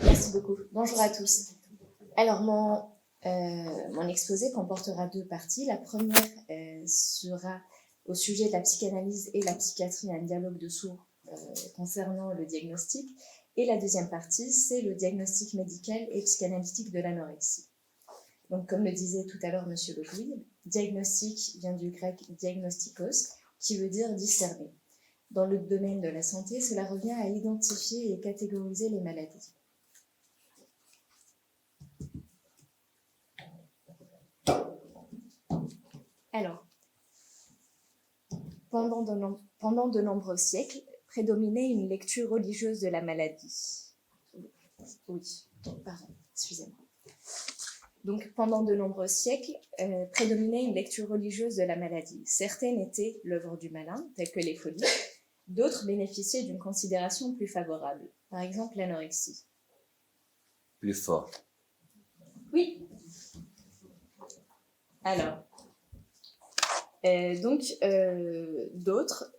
Merci beaucoup. Bonjour à tous. Alors, mon exposé comportera deux parties. La première sera au sujet de la psychanalyse et la psychiatrie, un dialogue de sourds concernant le diagnostic. Et la deuxième partie, c'est le diagnostic médical et psychanalytique de l'anorexie. Donc, comme le disait tout à l'heure Monsieur Legouille, diagnostic vient du grec diagnostikos, qui veut dire discerner. Dans le domaine de la santé, cela revient à identifier et catégoriser les maladies. Alors, pendant de nombreux siècles, prédominait une lecture religieuse de la maladie. Oui, pardon, excusez-moi. Donc, pendant de nombreux siècles, prédominait une lecture religieuse de la maladie. Certaines étaient l'œuvre du malin, telles que les folies. D'autres bénéficiaient d'une considération plus favorable. Par exemple, l'anorexie. Plus fort. Oui. Alors, d'autres,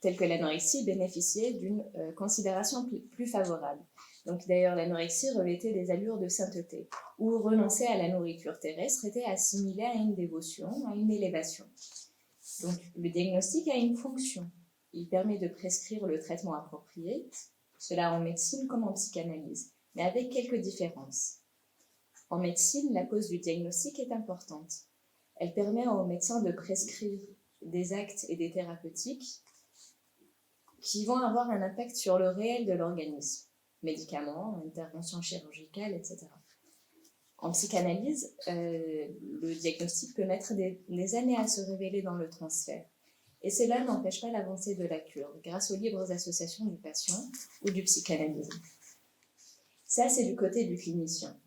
tels que l'anorexie, bénéficiaient d'une considération plus favorable. Donc d'ailleurs, l'anorexie revêtait des allures de sainteté, où renoncer à la nourriture terrestre était assimilé à une dévotion, à une élévation. Donc le diagnostic a une fonction. Il permet de prescrire le traitement approprié, cela en médecine comme en psychanalyse, mais avec quelques différences. En médecine, la cause du diagnostic est importante. Elle permet aux médecins de prescrire des actes et des thérapeutiques qui vont avoir un impact sur le réel de l'organisme, médicaments, interventions chirurgicales, etc. En psychanalyse, le diagnostic peut mettre des années à se révéler dans le transfert. Et cela n'empêche pas l'avancée de la cure, grâce aux libres associations du patient ou du psychanalysé. Ça, c'est du côté du clinicien.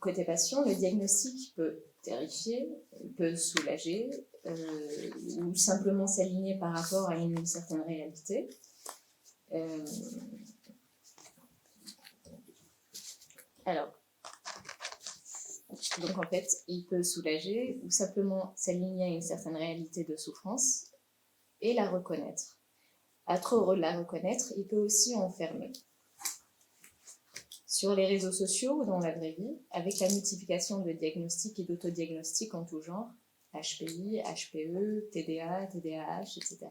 Côté patient, le diagnostic peut terrifier, peut soulager, ou simplement s'aligner par rapport à une certaine réalité. Donc en fait, il peut soulager ou simplement s'aligner à une certaine réalité de souffrance et la reconnaître. À trop la reconnaître, il peut aussi enfermer. Sur les réseaux sociaux ou dans la vraie vie, avec la multiplication de diagnostics et d'autodiagnostics en tout genre, HPI, HPE, TDA, TDAH, etc.,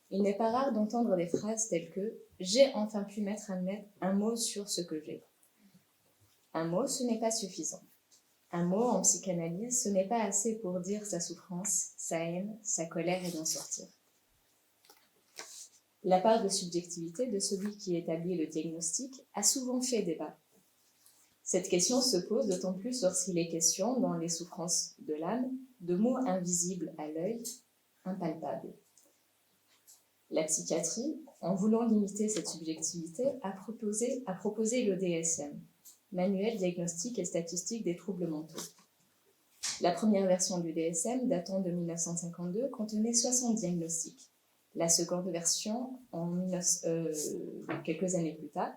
il n'est pas rare d'entendre des phrases telles que « j'ai enfin pu mettre un mot sur ce que j'ai ». Un mot, ce n'est pas suffisant. Un mot en psychanalyse, ce n'est pas assez pour dire sa souffrance, sa haine, sa colère et d'en sortir. La part de subjectivité de celui qui établit le diagnostic a souvent fait débat. Cette question se pose d'autant plus lorsqu'il est question, dans les souffrances de l'âme, de mots invisibles à l'œil, impalpables. La psychiatrie, en voulant limiter cette subjectivité, a proposé le DSM, Manuel diagnostique et statistique des troubles mentaux. La première version du DSM, datant de 1952, contenait 60 diagnostics. La seconde version, quelques années plus tard,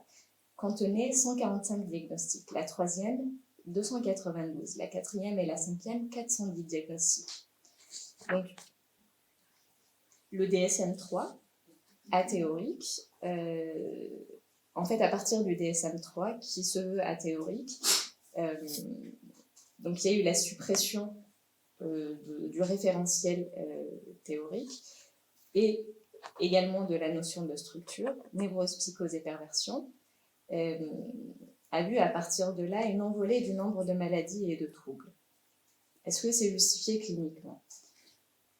contenait 145 diagnostics. La troisième, 292. La quatrième et la cinquième, 410 diagnostics. Donc, le DSM-3, athéorique, en fait, à partir du DSM-3, qui se veut athéorique, donc il y a eu la suppression du référentiel théorique et également de la notion de structure, névrose, psychose et perversion, a vu à partir de là une envolée du nombre de maladies et de troubles. Est-ce que c'est justifié cliniquement ?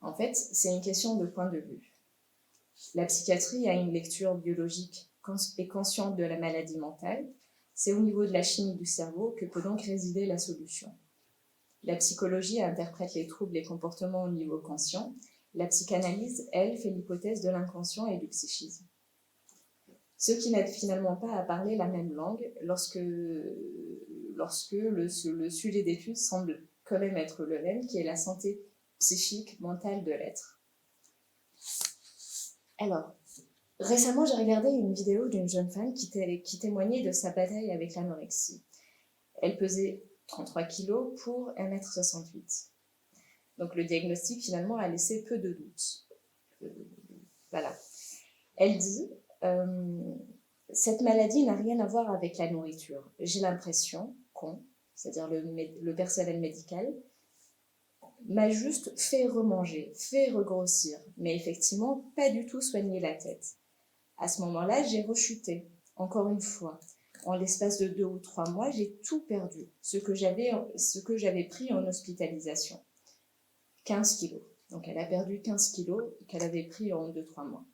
En fait, c'est une question de point de vue. La psychiatrie a une lecture biologique et consciente de la maladie mentale. C'est au niveau de la chimie du cerveau que peut donc résider la solution. La psychologie interprète les troubles et comportements au niveau conscient. La psychanalyse, elle, fait l'hypothèse de l'inconscient et du psychisme. Ce qui n'aide finalement pas à parler la même langue lorsque le sujet d'étude semble quand même être le même, qui est la santé psychique, mentale de l'être. Alors, récemment, j'ai regardé une vidéo d'une jeune femme qui témoignait de sa bataille avec l'anorexie. Elle pesait 33 kg pour 1,68 m. Donc le diagnostic finalement a laissé peu de doutes. Voilà. Elle dit cette maladie n'a rien à voir avec la nourriture. J'ai l'impression qu'on, c'est-à-dire le personnel médical, m'a juste fait remanger, fait regrossir, mais effectivement pas du tout soigné la tête. À ce moment-là, j'ai rechuté, encore une fois. En l'espace de 2 ou 3 mois, j'ai tout perdu, ce que j'avais pris en hospitalisation. 15 kilos. Donc elle a perdu 15 kilos qu'elle avait pris en 2-3 mois.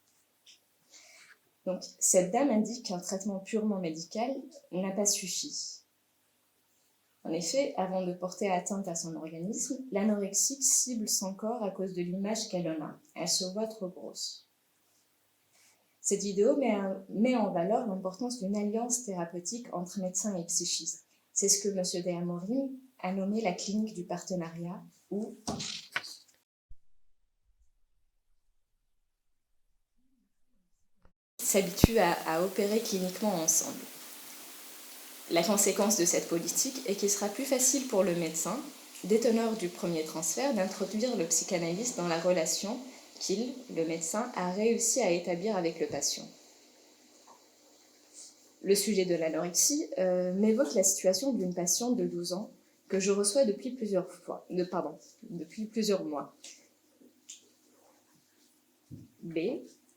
Donc cette dame indique qu'un traitement purement médical n'a pas suffi. En effet, avant de porter atteinte à son organisme, l'anorexique cible son corps à cause de l'image qu'elle en a. Elle se voit trop grosse. Cette vidéo met en valeur l'importance d'une alliance thérapeutique entre médecins et psychistes. C'est ce que M. De Amorim a nommé la clinique du partenariat, où s'habituent à opérer cliniquement ensemble. La conséquence de cette politique est qu'il sera plus facile pour le médecin, déteneur du premier transfert, d'introduire le psychanalyste dans la relation qu'il, le médecin, a réussi à établir avec le patient. Le sujet de l'anorexie m'évoque la situation d'une patiente de 12 ans que je reçois depuis plusieurs mois. B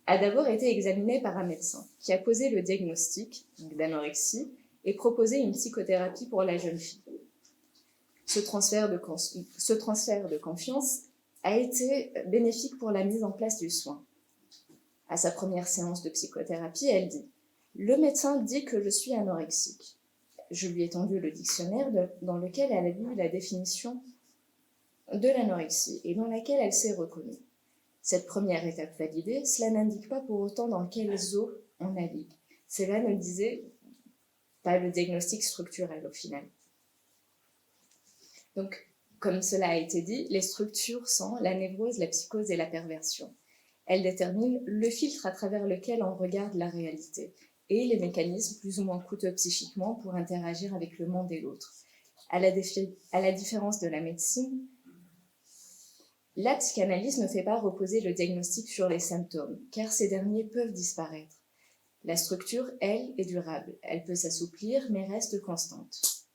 a d'abord été examinée par un médecin qui a posé le diagnostic d'anorexie et proposé une psychothérapie pour la jeune fille. Ce transfert de confiance a été bénéfique pour la mise en place du soin. À sa première séance de psychothérapie, elle dit « Le médecin dit que je suis anorexique ». Je lui ai tendu le dictionnaire dans lequel elle a vu la définition de l'anorexie et dans laquelle elle s'est reconnue. Cette première étape validée, cela n'indique pas pour autant dans quelles eaux on navigue. Cela ne disait pas le diagnostic structurel au final. Donc, comme cela a été dit, les structures sont la névrose, la psychose et la perversion. Elles déterminent le filtre à travers lequel on regarde la réalité et les mécanismes plus ou moins coûteux psychiquement pour interagir avec le monde et l'autre. À la différence de la médecine, la psychanalyse ne fait pas reposer le diagnostic sur les symptômes, car ces derniers peuvent disparaître. La structure, elle, est durable. Elle peut s'assouplir, mais reste constante.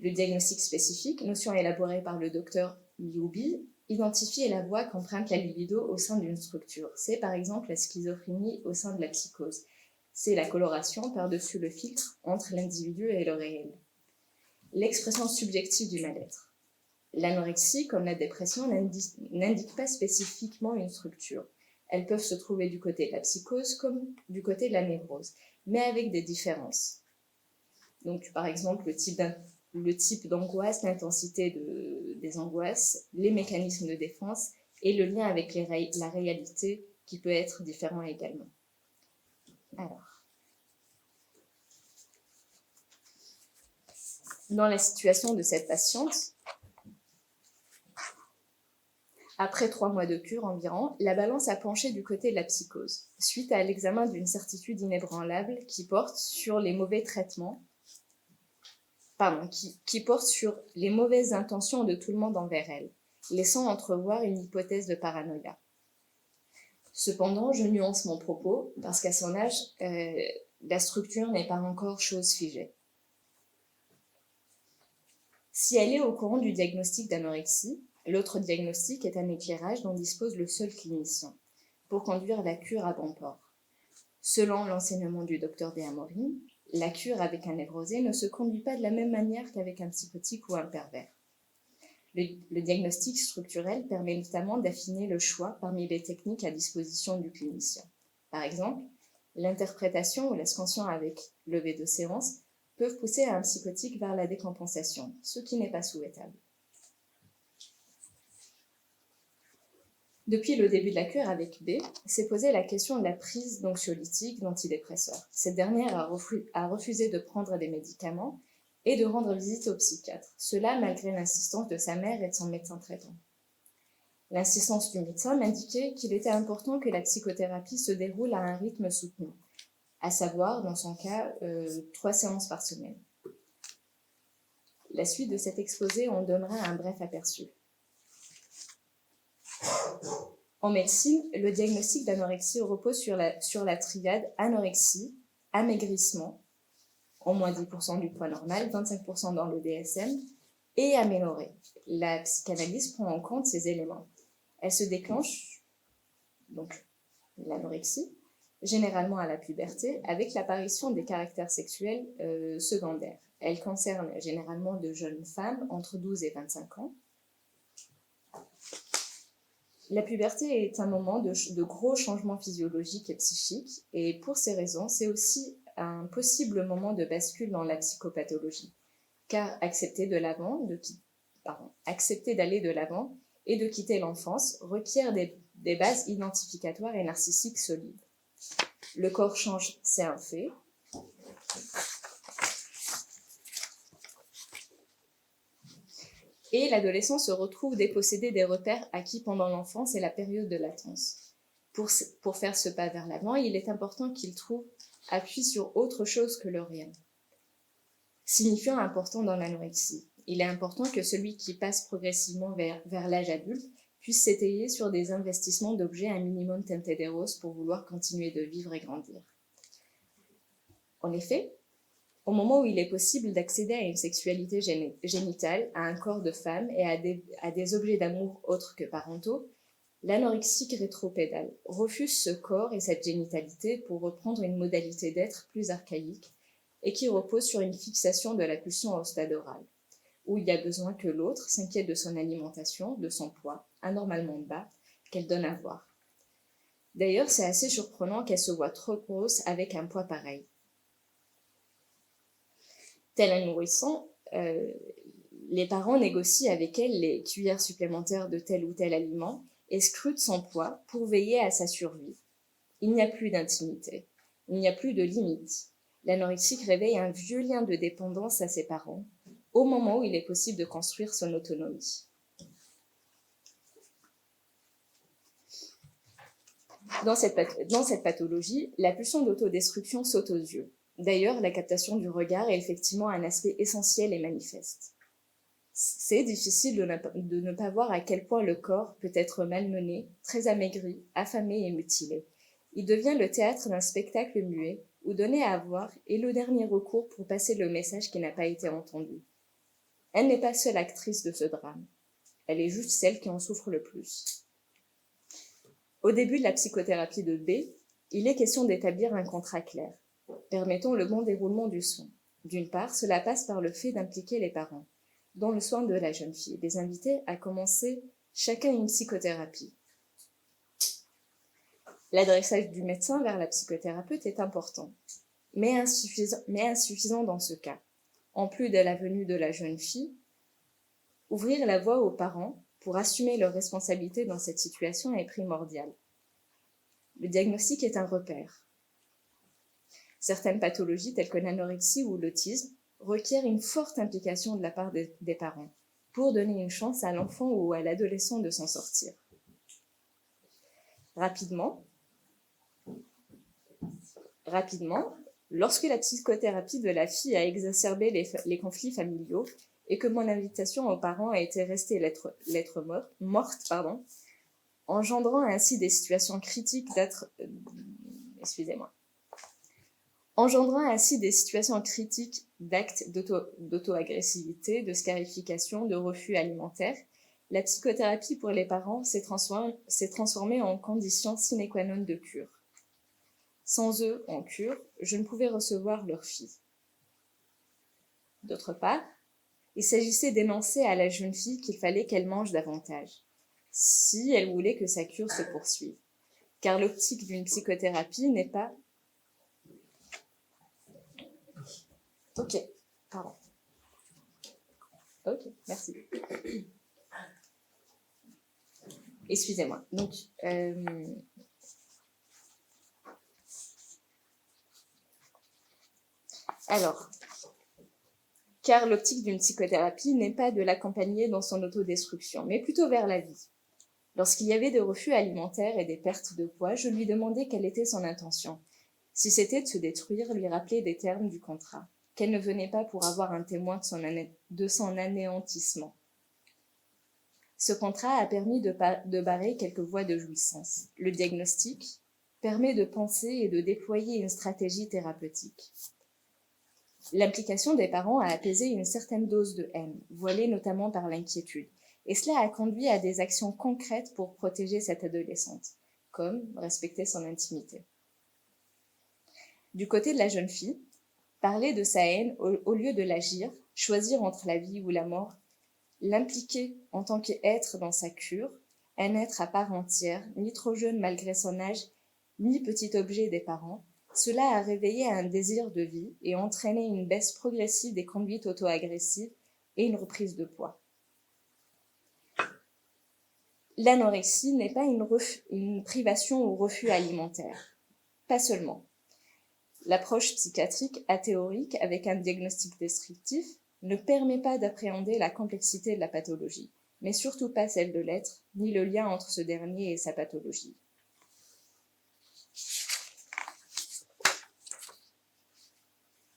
Le diagnostic spécifique, notion élaborée par le docteur Lioubi, identifie la voie qu'emprunte la libido au sein d'une structure. C'est par exemple la schizophrénie au sein de la psychose. C'est la coloration par-dessus le filtre entre l'individu et le réel. L'expression subjective du mal-être. L'anorexie, comme la dépression, n'indique pas spécifiquement une structure. Elles peuvent se trouver du côté de la psychose comme du côté de la névrose, mais avec des différences. Donc, par exemple, le type d'angoisse, l'intensité des angoisses, les mécanismes de défense et le lien avec la réalité qui peut être différent également. Alors, dans la situation de cette patiente, après 3 mois de cure environ, la balance a penché du côté de la psychose, suite à l'examen d'une certitude inébranlable qui porte sur les mauvais traitements, qui porte sur les mauvaises intentions de tout le monde envers elle, laissant entrevoir une hypothèse de paranoïa. Cependant, je nuance mon propos, parce qu'à son âge, la structure n'est pas encore chose figée. Si elle est au courant du diagnostic d'anorexie, l'autre diagnostic est un éclairage dont dispose le seul clinicien, pour conduire la cure à bon port. Selon l'enseignement du Dr De Amorim, la cure avec un névrosé ne se conduit pas de la même manière qu'avec un psychotique ou un pervers. Le diagnostic structurel permet notamment d'affiner le choix parmi les techniques à disposition du clinicien. Par exemple, l'interprétation ou la scansion avec levée de séance peuvent pousser un psychotique vers la décompensation, ce qui n'est pas souhaitable. Depuis le début de la cure avec B, s'est posée la question de la prise d'anxiolytiques, d'antidépresseurs. Cette dernière a refusé de prendre des médicaments et de rendre visite au psychiatre, cela malgré l'insistance de sa mère et de son médecin traitant. L'insistance du médecin m'indiquait qu'il était important que la psychothérapie se déroule à un rythme soutenu, à savoir, dans son cas, 3 séances par semaine. La suite de cet exposé en donnera un bref aperçu. En médecine, le diagnostic d'anorexie repose sur la triade anorexie, amaigrissement, en moins 10% du poids normal, 25% dans le DSM, et aménorrhée. La psychanalyse prend en compte ces éléments. Elle se déclenche, donc l'anorexie, généralement à la puberté, avec l'apparition des caractères sexuels secondaires. Elle concerne généralement de jeunes femmes entre 12 et 25 ans. La puberté est un moment de gros changements physiologiques et psychiques, et pour ces raisons, c'est aussi un possible moment de bascule dans la psychopathologie, car accepter d'aller de l'avant et de quitter l'enfance requiert des bases identificatoires et narcissiques solides. Le corps change, c'est un fait. Et l'adolescent se retrouve dépossédé des repères acquis pendant l'enfance et la période de latence. Pour faire ce pas vers l'avant, il est important qu'il trouve appui sur autre chose que le rien. Signifiant important dans l'anorexie, il est important que celui qui passe progressivement vers l'âge adulte puisse s'étayer sur des investissements d'objets un minimum teintés des roses pour vouloir continuer de vivre et grandir. En effet, au moment où il est possible d'accéder à une sexualité génitale, à un corps de femme et à des objets d'amour autres que parentaux, l'anorexique rétropédale refuse ce corps et cette génitalité pour reprendre une modalité d'être plus archaïque et qui repose sur une fixation de la pulsion au stade oral, où il y a besoin que l'autre s'inquiète de son alimentation, de son poids, anormalement bas, qu'elle donne à voir. D'ailleurs, c'est assez surprenant qu'elle se voie trop grosse avec un poids pareil. Tel un nourrisson, les parents négocient avec elle les cuillères supplémentaires de tel ou tel aliment et scrutent son poids pour veiller à sa survie. Il n'y a plus d'intimité, il n'y a plus de limite. L'anorexique réveille un vieux lien de dépendance à ses parents, au moment où il est possible de construire son autonomie. Dans cette pathologie, la pulsion d'autodestruction saute aux yeux. D'ailleurs, la captation du regard est effectivement un aspect essentiel et manifeste. C'est difficile de ne pas voir à quel point le corps peut être malmené, très amaigri, affamé et mutilé. Il devient le théâtre d'un spectacle muet, où donner à voir est le dernier recours pour passer le message qui n'a pas été entendu. Elle n'est pas seule actrice de ce drame. Elle est juste celle qui en souffre le plus. Au début de la psychothérapie de B, il est question d'établir un contrat clair, permettant le bon déroulement du soin. D'une part, cela passe par le fait d'impliquer les parents dans le soin de la jeune fille, les inviter à commencer chacun une psychothérapie. L'adressage du médecin vers la psychothérapeute est important, mais insuffisant dans ce cas. En plus de la venue de la jeune fille, ouvrir la voie aux parents pour assumer leurs responsabilités dans cette situation est primordial. Le diagnostic est un repère. Certaines pathologies telles que l'anorexie ou l'autisme requièrent une forte implication de la part des parents pour donner une chance à l'enfant ou à l'adolescent de s'en sortir. Rapidement, lorsque la psychothérapie de la fille a exacerbé les conflits familiaux et que mon invitation aux parents a été restée lettre morte, engendrant ainsi des situations critiques d'actes d'auto-agressivité, de scarification, de refus alimentaire, la psychothérapie pour les parents s'est transformée en condition sine qua non de cure. Sans eux en cure, je ne pouvais recevoir leur fille. D'autre part, il s'agissait d'énoncer à la jeune fille qu'il fallait qu'elle mange davantage, si elle voulait que sa cure se poursuive. Car l'optique d'une psychothérapie n'est pas... Ok, merci. Excusez-moi. Donc, car l'optique d'une psychothérapie n'est pas de l'accompagner dans son autodestruction, mais plutôt vers la vie. Lorsqu'il y avait des refus alimentaires et des pertes de poids, je lui demandais quelle était son intention. Si c'était de se détruire, lui rappeler des termes du contrat, qu'elle ne venait pas pour avoir un témoin de son anéantissement. Ce contrat a permis de barrer quelques voies de jouissance. Le diagnostic permet de penser et de déployer une stratégie thérapeutique. L'implication des parents a apaisé une certaine dose de haine, voilée notamment par l'inquiétude, et cela a conduit à des actions concrètes pour protéger cette adolescente, comme respecter son intimité. Du côté de la jeune fille, parler de sa haine au lieu de l'agir, choisir entre la vie ou la mort, l'impliquer en tant qu'être dans sa cure, un être à part entière, ni trop jeune malgré son âge, ni petit objet des parents, cela a réveillé un désir de vie et entraîné une baisse progressive des conduites auto-agressives et une reprise de poids. L'anorexie n'est pas une privation ou refus alimentaire. Pas seulement. L'approche psychiatrique athéorique avec un diagnostic descriptif ne permet pas d'appréhender la complexité de la pathologie, mais surtout pas celle de l'être, ni le lien entre ce dernier et sa pathologie.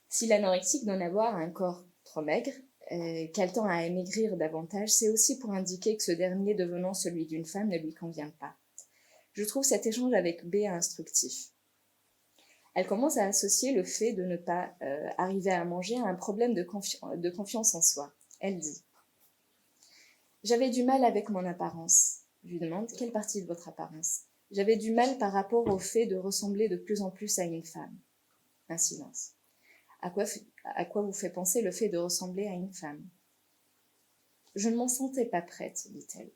Si l'anorexique donne à voir un corps trop maigre, qu'elle tend à amaigrir davantage, c'est aussi pour indiquer que ce dernier devenant celui d'une femme ne lui convient pas. Je trouve cet échange avec B instructif. Elle commence à associer le fait de ne pas arriver à manger à un problème de confiance en soi. Elle dit « J'avais du mal avec mon apparence. » Je lui demande « Quelle partie de votre apparence ?»« J'avais du mal par rapport au fait de ressembler de plus en plus à une femme. » Un silence. À quoi vous fait penser le fait de ressembler à une femme ? Je ne m'en sentais pas prête, dit-elle.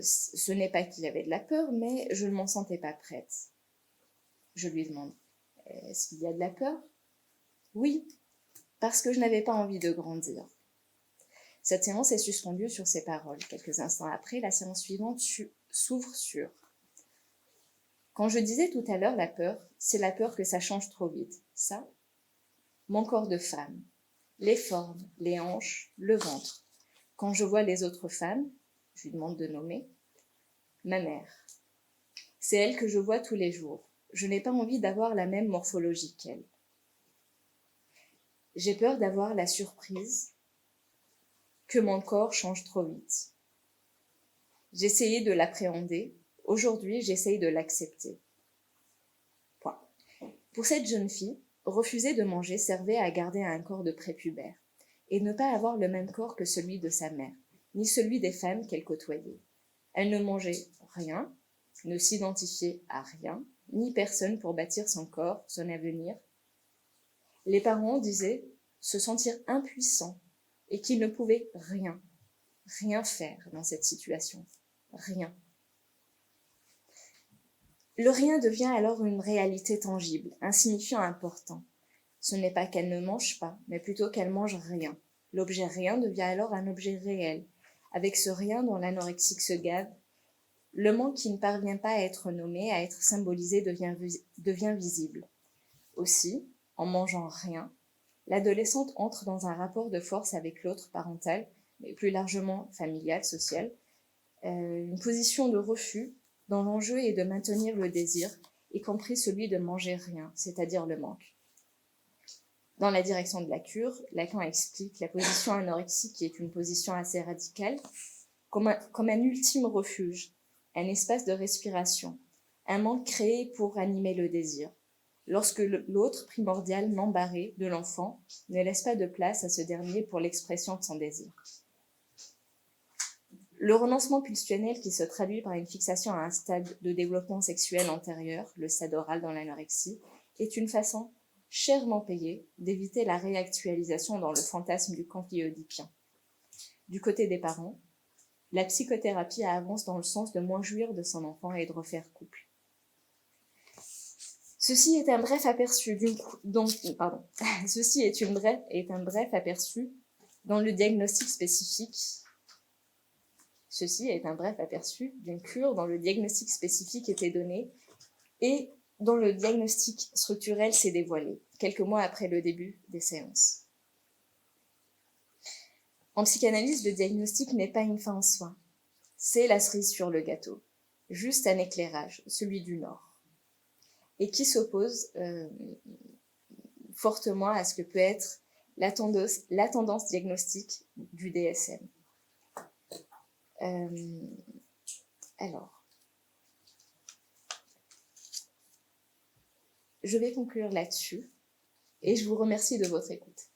Ce n'est pas qu'il y avait de la peur, mais je ne m'en sentais pas prête. Je lui demande, est-ce qu'il y a de la peur ? Oui, parce que je n'avais pas envie de grandir. Cette séance est suspendue sur ces paroles. Quelques instants après, la séance suivante s'ouvre sur. Quand je disais tout à l'heure la peur, c'est la peur que ça change trop vite. Ça, mon corps de femme, les formes, les hanches, le ventre. Quand je vois les autres femmes, je lui demande de nommer, ma mère. C'est elle que je vois tous les jours. Je n'ai pas envie d'avoir la même morphologie qu'elle. J'ai peur d'avoir la surprise que mon corps change trop vite. J'essayais de l'appréhender. Aujourd'hui, j'essaye de l'accepter. Point. Pour cette jeune fille, refuser de manger servait à garder un corps de prépubère et ne pas avoir le même corps que celui de sa mère, ni celui des femmes qu'elle côtoyait. Elle ne mangeait rien, ne s'identifiait à rien, ni personne pour bâtir son corps, son avenir. Les parents disaient se sentir impuissants et qu'ils ne pouvaient rien faire dans cette situation. Rien. Le rien devient alors une réalité tangible, un signifiant important. Ce n'est pas qu'elle ne mange pas, mais plutôt qu'elle mange rien. L'objet rien devient alors un objet réel. Avec ce rien dont l'anorexique se gave, le manque qui ne parvient pas à être nommé, à être symbolisé, devient visible. Aussi, en mangeant rien, l'adolescente entre dans un rapport de force avec l'autre parental, mais plus largement familial, social, une position de refus dont l'enjeu est de maintenir le désir, y compris celui de manger rien, c'est-à-dire le manque. Dans la direction de la cure, Lacan explique la position anorexique, qui est une position assez radicale, comme un ultime refuge, un espace de respiration, un manque créé pour animer le désir, lorsque l'autre primordial non barré de l'enfant ne laisse pas de place à ce dernier pour l'expression de son désir. Le renoncement pulsionnel qui se traduit par une fixation à un stade de développement sexuel antérieur, le stade oral dans l'anorexie, est une façon chèrement payée d'éviter la réactualisation dans le fantasme du conflit oedipien. Du côté des parents, la psychothérapie avance dans le sens de moins jouir de son enfant et de refaire couple. Ceci est un bref aperçu dans le diagnostic spécifique. Ceci est un bref aperçu d'une cure dont le diagnostic spécifique était donné et dont le diagnostic structurel s'est dévoilé, quelques mois après le début des séances. En psychanalyse, le diagnostic n'est pas une fin en soi. C'est la cerise sur le gâteau, juste un éclairage, celui du Nord, et qui s'oppose fortement à ce que peut être la tendance diagnostique du DSM. Alors, je vais conclure là-dessus et je vous remercie de votre écoute.